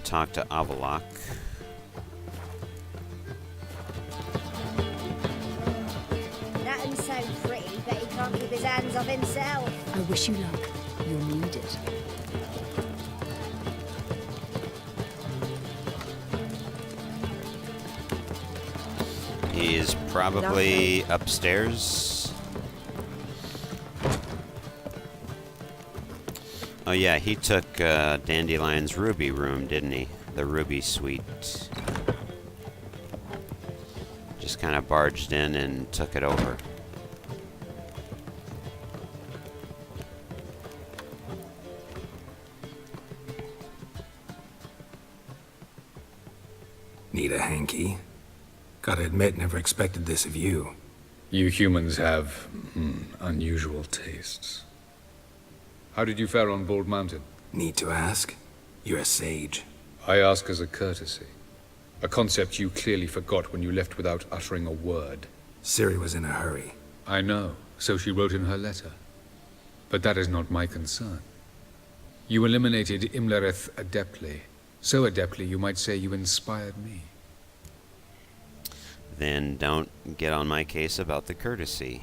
and talk to Avalok. Nathan's so pretty, but he can't keep his hands off himself. I wish you luck. You'll need it. He's probably upstairs. Oh yeah, he took Dandelion's ruby room, didn't he? The ruby suite. Just kind of barged in and took it over. Need a hanky? Gotta admit, never expected this of you. You humans have unusual tastes. How did you fare on Bald Mountain? Need to ask? You're a sage. I ask as a courtesy. A concept you clearly forgot when you left without uttering a word. Ciri was in a hurry. I know, so she wrote in her letter. But that is not my concern. You eliminated Imlerith adeptly. So adeptly, you might say you inspired me. Then don't get on my case about the courtesy.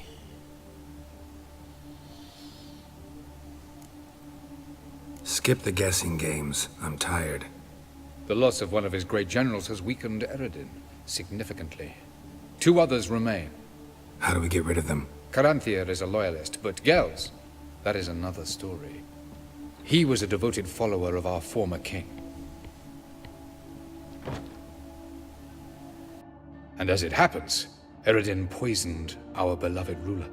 Skip the guessing games. I'm tired. The loss of one of his great generals has weakened Eredin significantly. 2 others remain. How do we get rid of them? Caranthir is a loyalist, but Gels, that is another story. He was a devoted follower of our former king. And as it happens, Eredin poisoned our beloved ruler.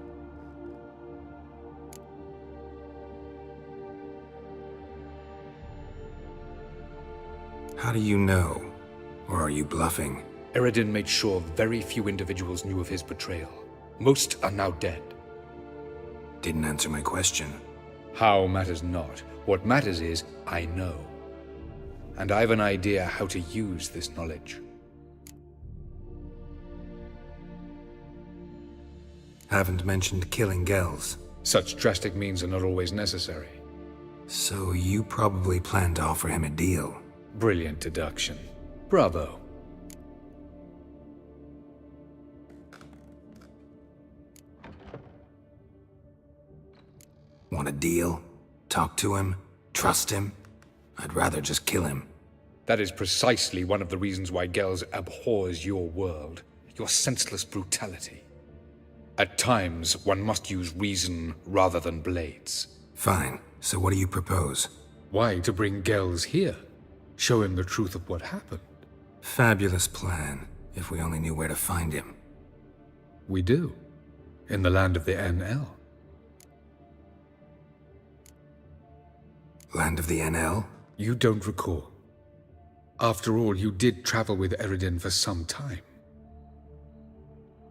How do you know? Or are you bluffing? Eredin made sure very few individuals knew of his betrayal. Most are now dead. Didn't answer my question. How matters not. What matters is, I know. And I've an idea how to use this knowledge. Haven't mentioned killing Gels. Such drastic means are not always necessary. So you probably plan to offer him a deal. Brilliant deduction. Bravo. Want a deal? Talk to him? Trust him? I'd rather just kill him. That is precisely one of the reasons why Gels abhors your world. Your senseless brutality. At times, one must use reason rather than blades. Fine. So what do you propose? Why, to bring Gels here? Show him the truth of what happened. Fabulous plan, if we only knew where to find him. We do. In the land of the NL. Land of the NL? You don't recall. After all, you did travel with Eredin for some time.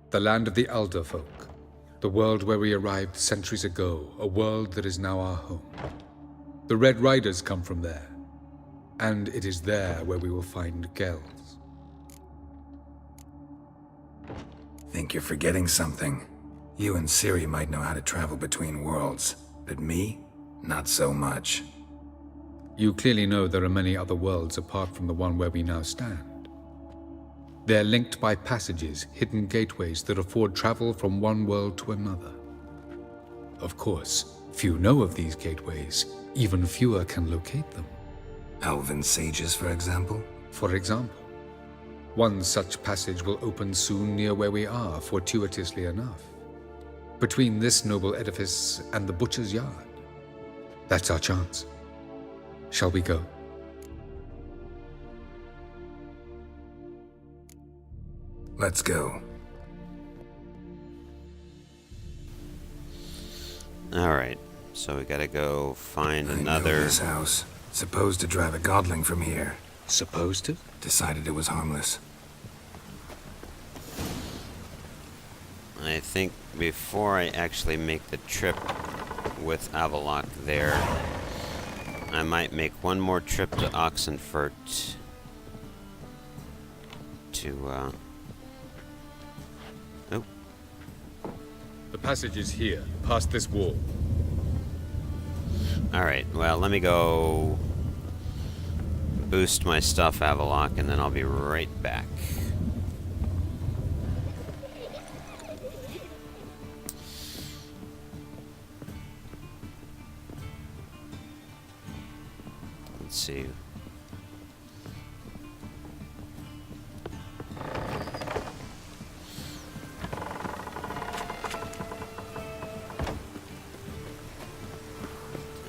The land of the Elder Folk. The world where we arrived centuries ago. A world that is now our home. The Red Riders come from there. And it is there where we will find Gels. Think you're forgetting something. You and Ciri might know how to travel between worlds, but me? Not so much. You clearly know there are many other worlds apart from the one where we now stand. They're linked by passages, hidden gateways that afford travel from one world to another. Of course, few know of these gateways, even fewer can locate them. Elven sages, for example? For example. One such passage will open soon near where we are, fortuitously enough. Between this noble edifice and the butcher's yard. That's our chance. Shall we go? Let's go. Alright, so we gotta go find another... I know this house. Supposed to drive a godling from here. Supposed to? Decided it was harmless. I think before I actually make the trip with Avalok there, I might make one more trip to Oxenfurt to, Oh. The passage is here, past this wall. Alright, well, let me go boost my stuff, Avalok, and then I'll be right back. Let's see.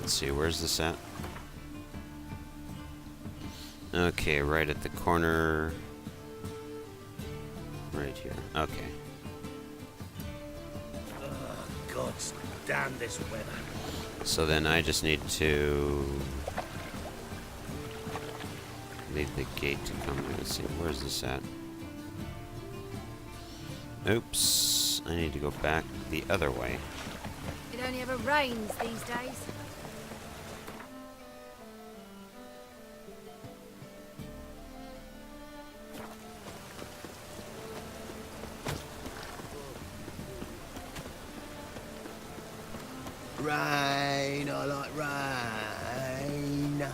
Let's see, where's this at? Okay, right at the corner. Right here. Okay. God damn this weather. So then I just need to leave the gate to come. Let's see, where's this at? Oops. I need to go back the other way. It only ever rains these days. Rain, I like rain.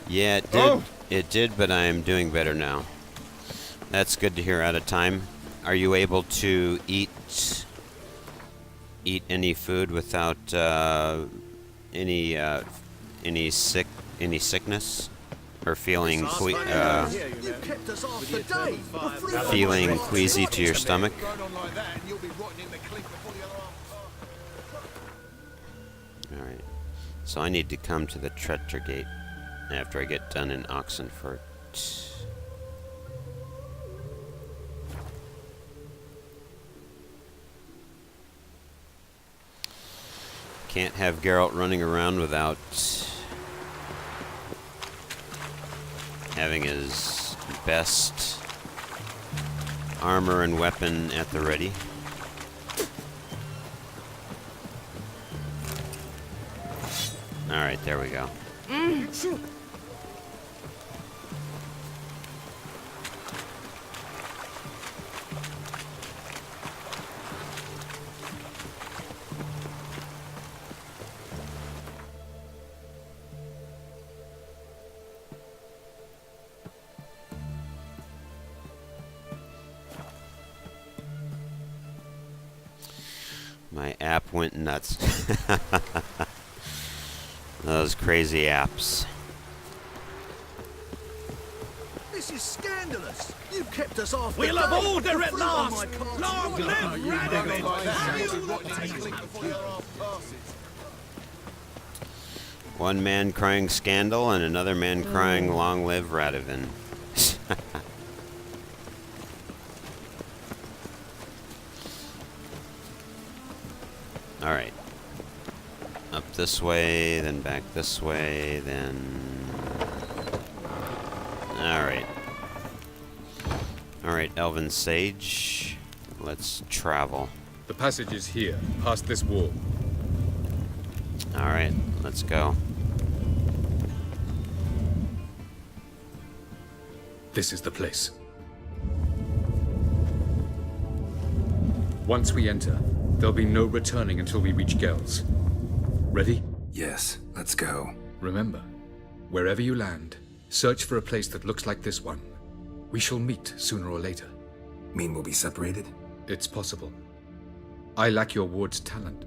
Yeah, it did. Oh. It did, but I am doing better now. That's good to hear out of time. Are you able to eat any food without any sickness or feeling You kept us off the day. feeling queasy to your stomach? All right. So I need to come to the Tretter Gate after I get done in Oxenfurt. Can't have Geralt running around without having his best armor and weapon at the ready. Alright, there we go. My app went nuts. Those crazy apps. This is scandalous. You kept us off We'll the have day. order at Flew on last. my cards. Long live One man crying scandal and another man crying long live Radovan. Alright. Up this way, then back this way, then... Alright. Alright, Elven Sage. Let's travel. The passage is here, past this wall. Alright, let's go. This is the place. Once we enter, there'll be no returning until we reach Gel's. Ready? Yes, let's go. Remember, wherever you land, search for a place that looks like this one. We shall meet sooner or later. Mean we'll be separated? It's possible. I lack your ward's talent.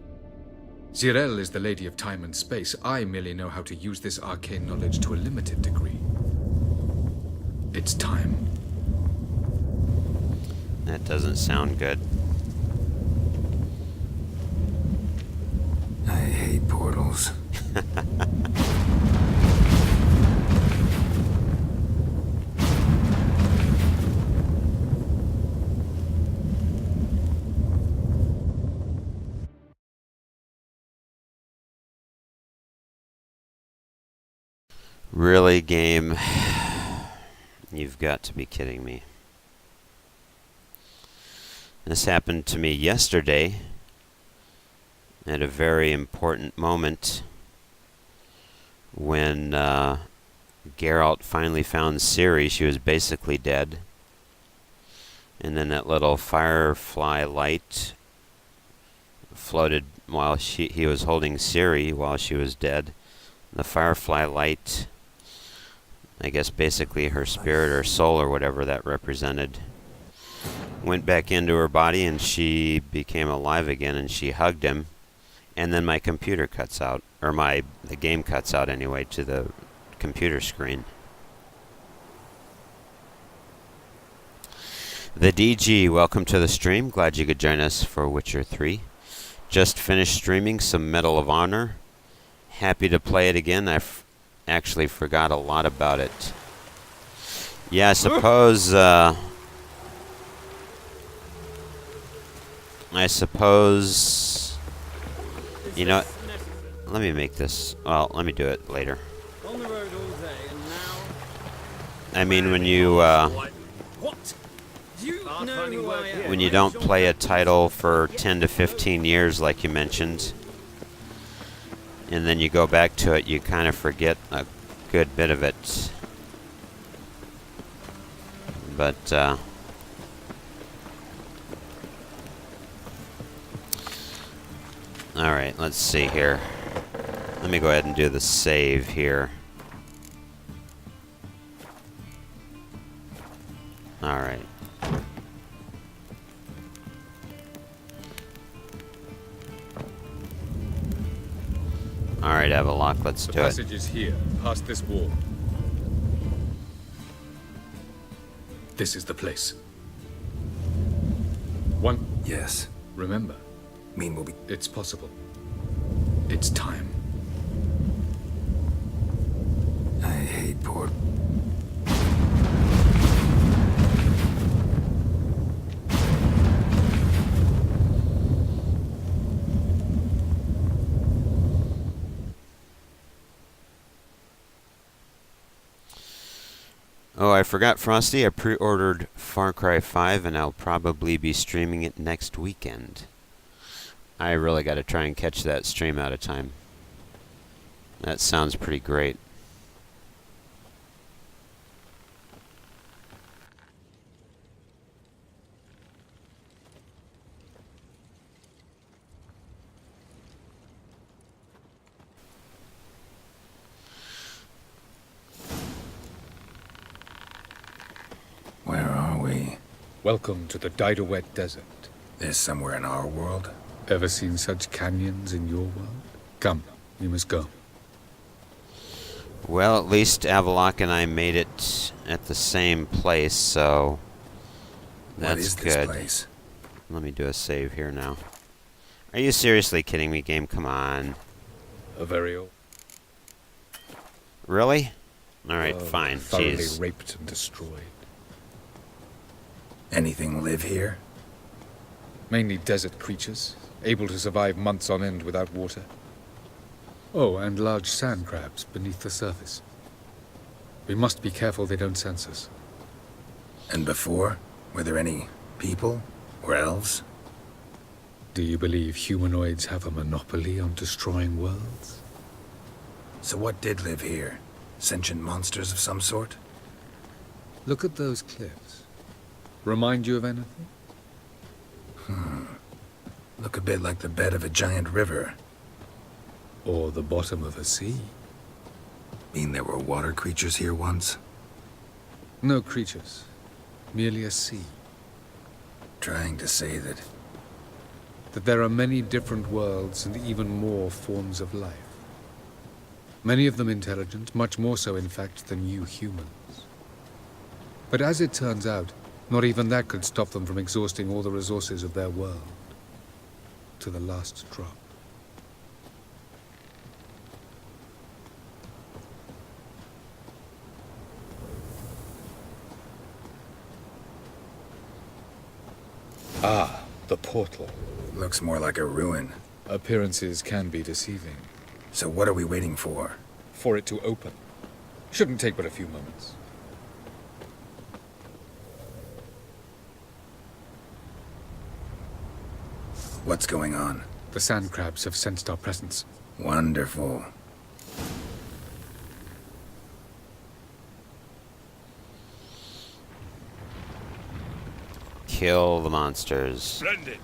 Zirel is the lady of time and space. I merely know how to use this arcane knowledge to a limited degree. It's time. That doesn't sound good. I hate portals. Really, game? You've got to be kidding me. This happened to me yesterday at a very important moment when Geralt finally found Ciri. She was basically dead. And then that little firefly light floated while he was holding Ciri while she was dead. The firefly light, I guess basically her spirit or soul or whatever that represented, went back into her body and she became alive again and she hugged him. And then my computer cuts out, or the game cuts out anyway to the computer screen. The DG, welcome to the stream. Glad you could join us for Witcher 3. Just finished streaming some Medal of Honor. Happy to play it again. Actually forgot a lot about it. Yeah, I suppose... You know, let me make this... Well, let me do it later. On the road all day and now... I mean, when you... What? Do you know who I am? when you don't play a title for 10 to 15 years like you mentioned, and then you go back to it, you kind of forget a good bit of it. But, alright, let's see here. Let me go ahead and do the save here. Alright. Alright, Avalok, let's do The it. passage is here, past this wall. This is the place. One. Yes. Remember, Mean will be... it's possible. It's time. I hate poor... Oh, I forgot, Frosty. I pre-ordered Far Cry 5, and I'll probably be streaming it next weekend. I really got to try and catch that stream out of time. That sounds pretty great. Where are we? Welcome to the Didowet Desert. This somewhere in our world? Ever seen such canyons in your world? Come, you must go. Well, at least Avalok and I made it at the same place, so that's What is good. this place? Let me do a save here now. Are you seriously kidding me, game? Come on. A very old... Really? Alright, world fine. Thoroughly Jeez. raped and destroyed. Anything live here? Mainly desert creatures, able to survive months on end without water. Oh, and large sand crabs beneath the surface. We must be careful they don't sense us. And before? Were there any people? Or elves? Do you believe humanoids have a monopoly on destroying worlds? So what did live here? Sentient monsters of some sort? Look at those cliffs. Remind you of anything? Look a bit like the bed of a giant river. Or the bottom of a sea? Mean there were water creatures here once? No creatures. Merely a sea. Trying to say that... That there are many different worlds and even more forms of life. Many of them intelligent, much more so in fact than you humans. But as it turns out, not even that could stop them from exhausting all the resources of their world. To the last drop. Ah, the portal. Looks more like a ruin. Appearances can be deceiving. So what are we waiting for? For it to open. Shouldn't take but a few moments. What's going on? The sand crabs have sensed our presence. Wonderful. Kill the monsters. Splendid.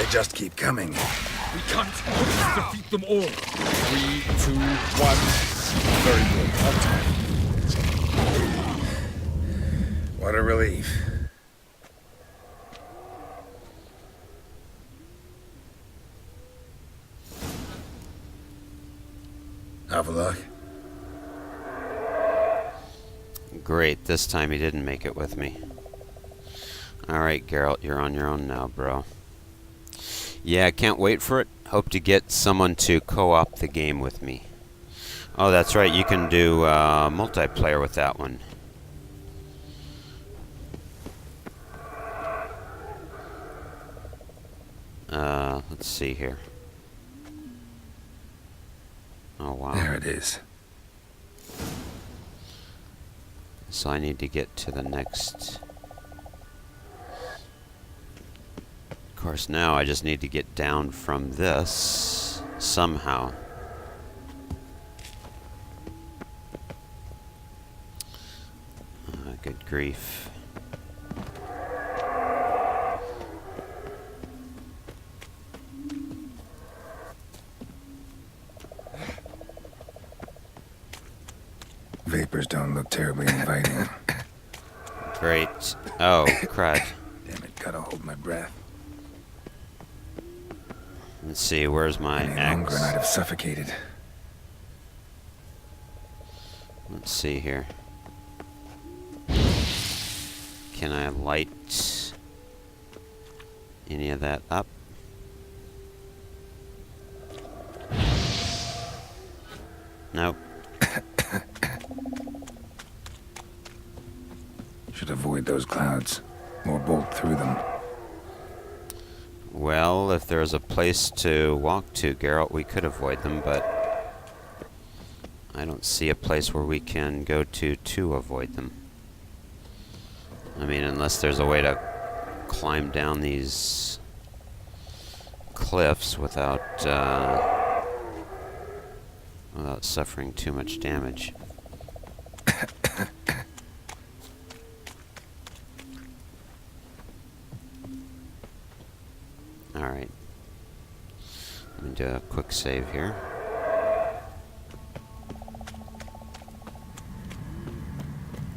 just keep coming. We can't defeat them all. 3, 2, 1. Very good. On time. What a relief. Avaloch? Great, this time he didn't make it with me. Alright, Geralt, you're on your own now, bro. Yeah, I can't wait for it. Hope to get someone to co-op the game with me. Oh, that's right, you can do multiplayer with that one. Let's see here. Oh, wow. There it is. So I need to get to the next... Of course, now I just need to get down from this somehow. Good grief. Vapors don't look terribly inviting. Great. Oh, crud. Damn it, gotta hold my breath. Let's see, where's my Any longer and I'd axe? have suffocated. Let's see here. Can I light any of that up? Nope. Should avoid those clouds, or bolt through them. Well, if there's a place to walk to, Geralt, we could avoid them, but I don't see a place where we can go to avoid them. I mean, unless there's a way to climb down these cliffs without without suffering too much damage. Alright. Let me do a quick save here.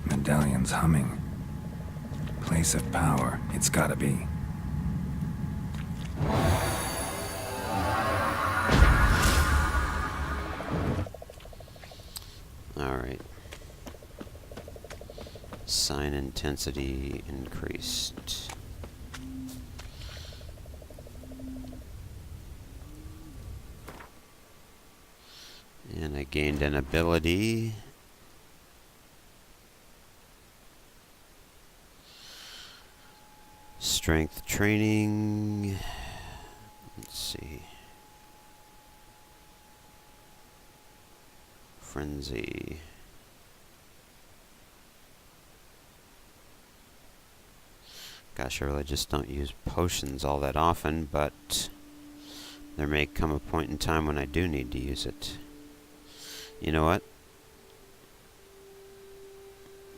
Medallion's humming. Place of power, it's gotta be. Alright. Sign intensity increased. And I gained an ability. Strength training. Let's see. Frenzy. Gosh, I really just don't use potions all that often, but there may come a point in time when I do need to use it. You know what?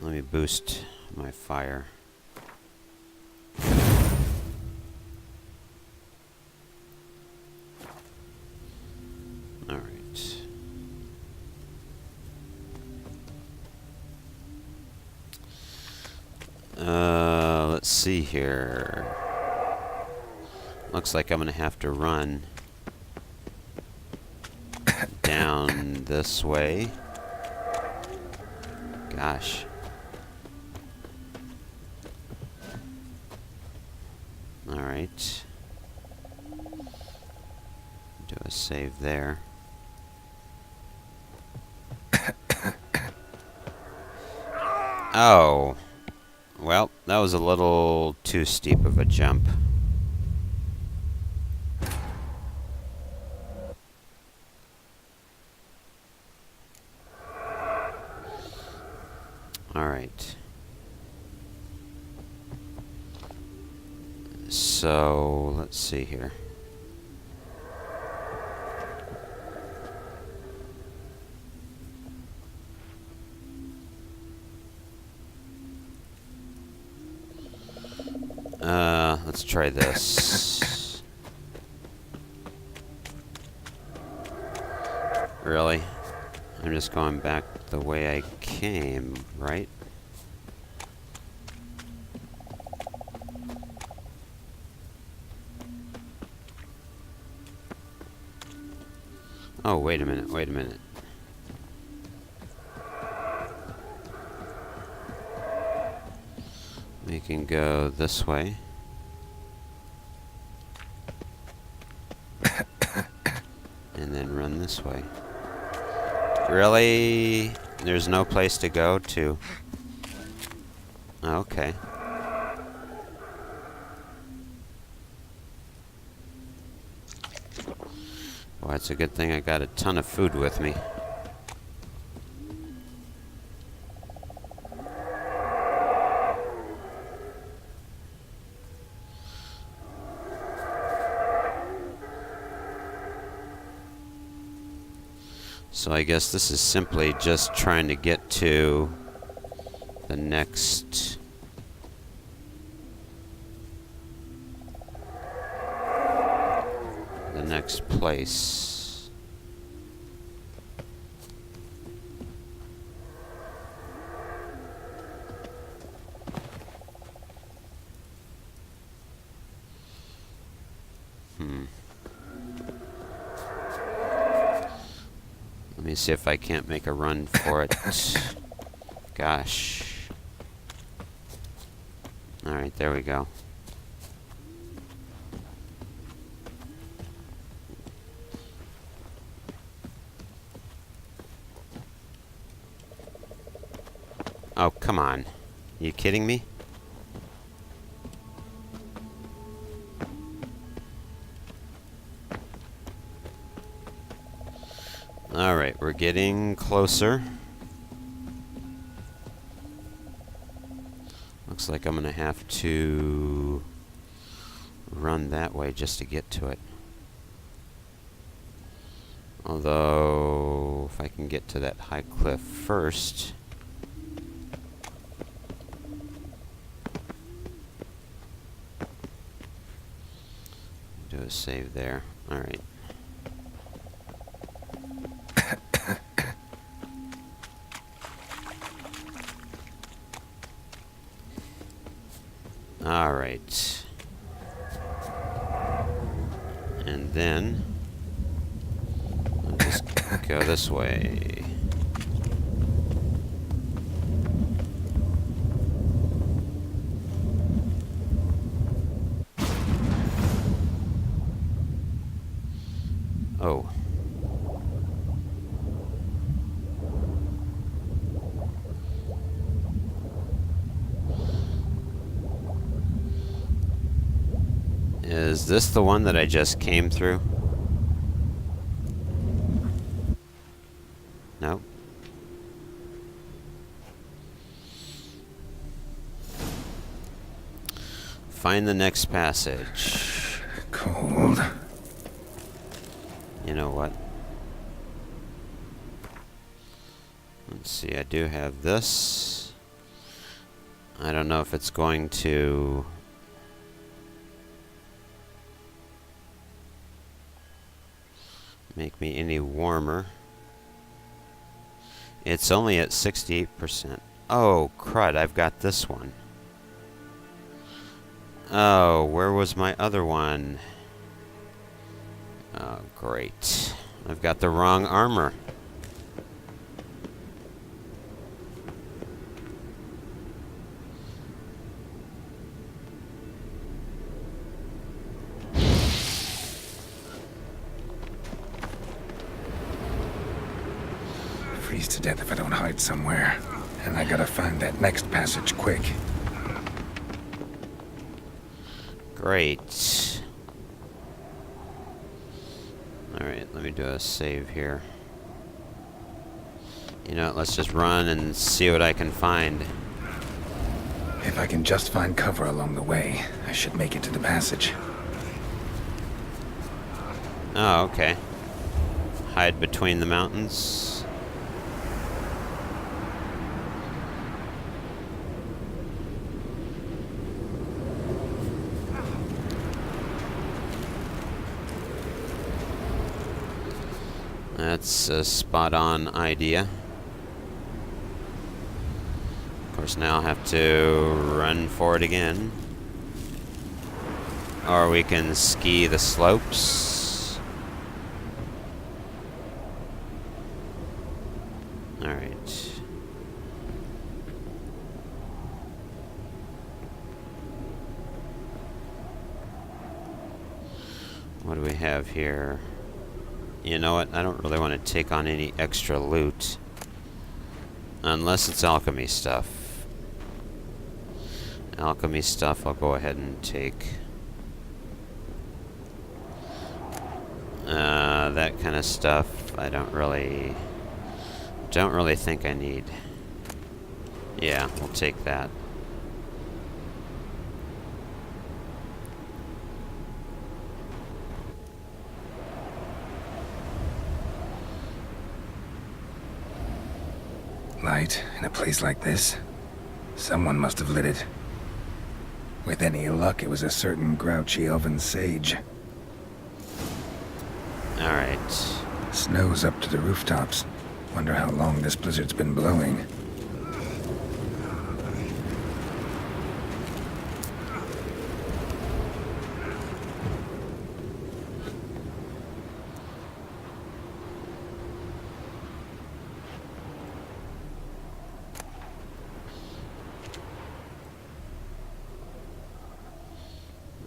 Let me boost my fire. Alright. Let's see here. Looks like I'm gonna have to run down this way. Gosh. Alright. Do a save there. Oh. Well, that was a little too steep of a jump. Alright. So, let's see here. Let's try this. Really? I'm just going back the way I came, right? Oh, wait a minute, wait a minute. We can go this way. And then run this way. Really? There's no place to go to? Okay. Well, it's a good thing I got a ton of food with me. So I guess this is simply just trying to get to the next place. Let me see if I can't make a run for it. Gosh. Alright, there we go. Oh, come on. You kidding me? Alright, we're getting closer. Looks like I'm gonna have to run that way just to get to it. Although, if I can get to that high cliff first. Do a save there. Alright. Alright. And then I'll just go this way. Oh. Is this the one that I just came through? No. Find the next passage. Cold. You know what? Let's see, I do have this. I don't know if it's going to make me any warmer. It's only at 68%. Oh, crud, I've got this one. Oh, where was my other one? Oh, great. I've got the wrong armor. Freeze to death if I don't hide somewhere. And I gotta find that next passage quick. Great. Alright, let me do a save here. You know what, let's just run and see what I can find. If I can just find cover along the way, I should make it to the passage. Oh, okay. Hide between the mountains. That's a spot-on idea. Of course, now I'll have to run for it again. Or we can ski the slopes. Alright. What do we have here? You know what? I don't really want to take on any extra loot. Unless it's alchemy stuff. Alchemy stuff I'll go ahead and take. That kind of stuff I don't really think I need. Yeah, we'll take that. Light in a place like this? Someone must have lit it. With any luck, it was a certain grouchy elven sage. Alright. Snow's up to the rooftops. Wonder how long this blizzard's been blowing.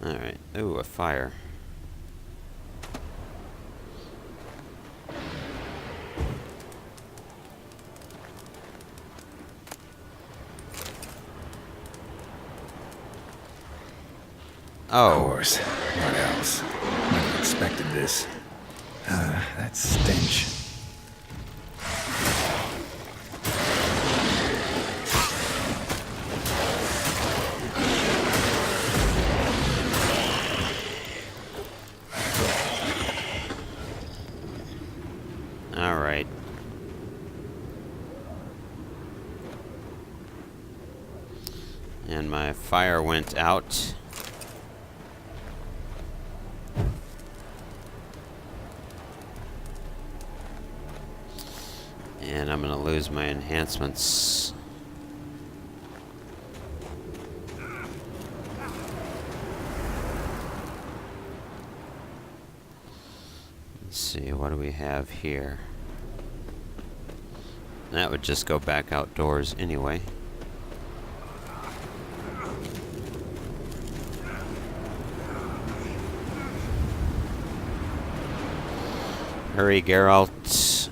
Alright. Ooh, a fire. Of course. What else? Might have expected this. That stench. Alright. And my fire went out. And I'm gonna lose my enhancements. Let's see, what do we have here? That would just go back outdoors anyway. Hurry, Geralt.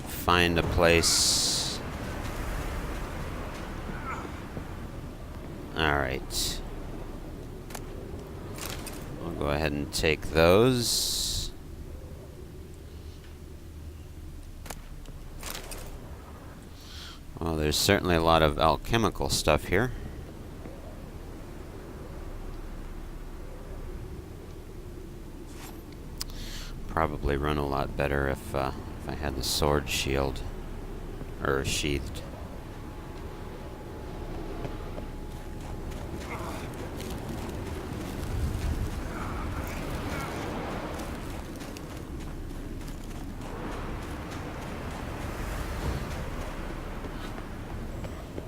Find a place. Alright. I'll go ahead and take those. Well, there's certainly a lot of alchemical stuff here. Probably run a lot better if I had the sword shield or sheathed.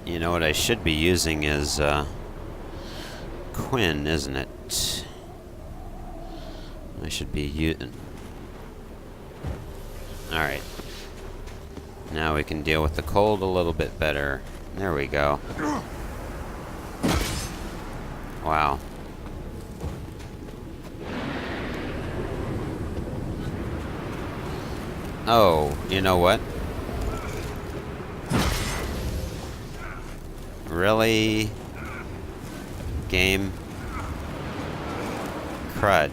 You know what I should be using is Quinn, isn't it? I should be using. Alright. Now we can deal with the cold a little bit better. There we go. Wow. Oh, you know what? Really? Game? Crud.